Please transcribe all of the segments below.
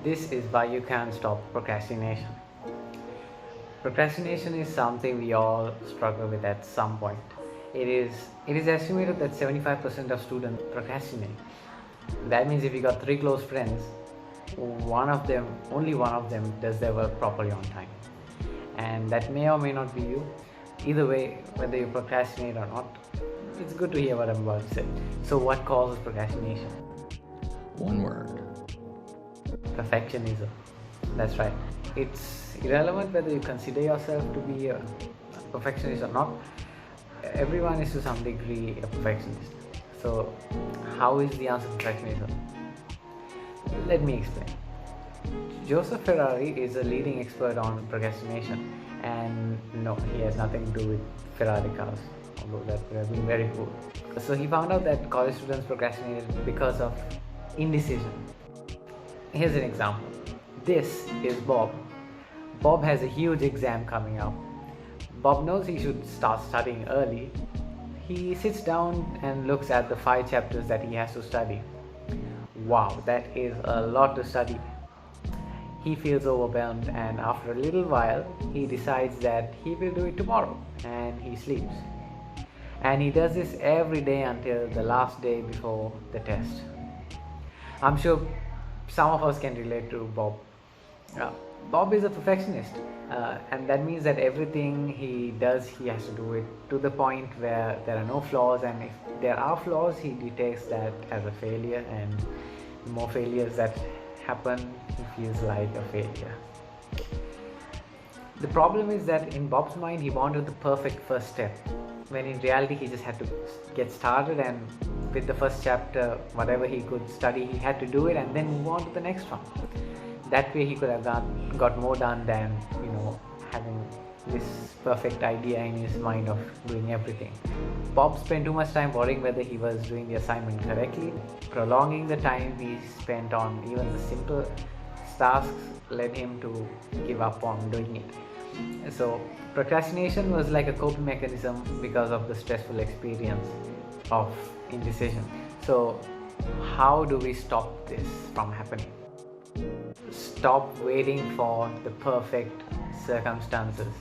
This is why you can't stop procrastination. Procrastination is something we all struggle with at some point. It is estimated that 75% of students procrastinate. That means if you got three close friends, only one of them does their work properly on time. And that may or may not be you. Either way, whether you procrastinate or not, it's good to hear what I'm about to say. So what causes procrastination? One word. Perfectionism. That's right. It's irrelevant whether you consider yourself to be a perfectionist or not. Everyone is to some degree a perfectionist. So, how is the answer perfectionism? Let me explain. Joseph Ferrari is a leading expert on procrastination, and no, he has nothing to do with Ferrari cars, although that would have been very cool. So, he found out that college students procrastinated because of indecision. Here's an example. This is Bob. Bob has a huge exam coming up. Bob knows he should start studying early. He sits down and looks at the 5 chapters that he has to study. Wow, that is a lot to study. He feels overwhelmed, and after a little while, he decides that he will do it tomorrow, and he sleeps. And he does this every day until the last day before the test. I'm sure some of us can relate to Bob. Bob is a perfectionist, and that means that everything he does, he has to do it to the point where there are no flaws, and if there are flaws, he detects that as a failure, and the more failures that happen, he feels like a failure. The problem is that in Bob's mind, he wanted the perfect first step, when in reality, he just had to get started, and with the first chapter, whatever he could study, he had to do it and then move on to the next one. That way he could have got more done than having this perfect idea in his mind of doing everything. Bob spent too much time worrying whether he was doing the assignment correctly. Prolonging the time he spent on even the simple tasks led him to give up on doing it. So procrastination was like a coping mechanism because of the stressful experience of indecision. So how do we stop this from happening? Stop waiting for the perfect circumstances.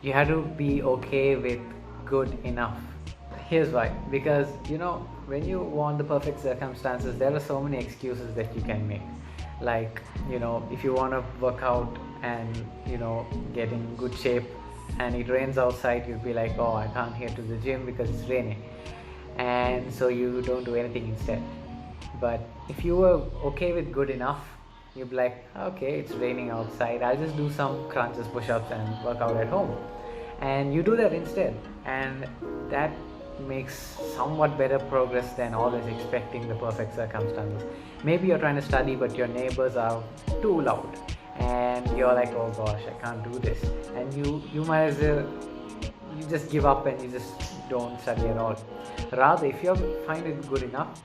You have to be okay with good enough. Here's why. Because when you want the perfect circumstances, there are so many excuses that you can make. Like, if you want to work out and get in good shape and it rains outside, you'll be like, oh, I can't head to the gym because it's raining, and so you don't do anything instead. But if you were okay with good enough, you'd be like, okay, it's raining outside, I'll just do some crunches, push-ups and work out at home. And you do that instead, and that makes somewhat better progress than always expecting the perfect circumstances. Maybe you're trying to study but your neighbors are too loud and you're like, oh gosh, I can't do this, and you might as well you just give up and you just don't study at all. Rather, if you find it good enough,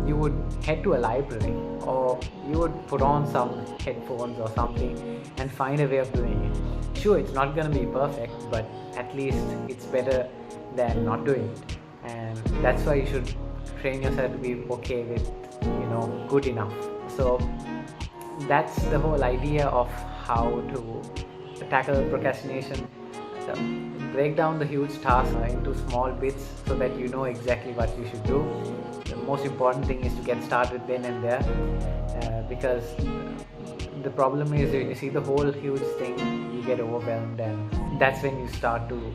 you would head to a library, or you would put on some headphones or something and find a way of doing it. Sure, it's not going to be perfect, but at least it's better than not doing it. And that's why you should train yourself to be okay with good enough. So that's the whole idea of how to tackle procrastination. Break down the huge task into small bits so that you know exactly what you should do. The most important thing is to get started then and there, because the problem is when you see the whole huge thing, you get overwhelmed, and that's when you start to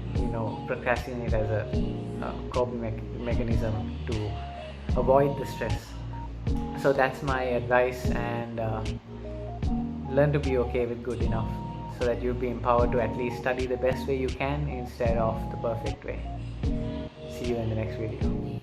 procrastinate as a coping mechanism to avoid the stress. So that's my advice, and learn to be okay with good enough, so that you'll be empowered to at least study the best way you can instead of the perfect way. See you in the next video.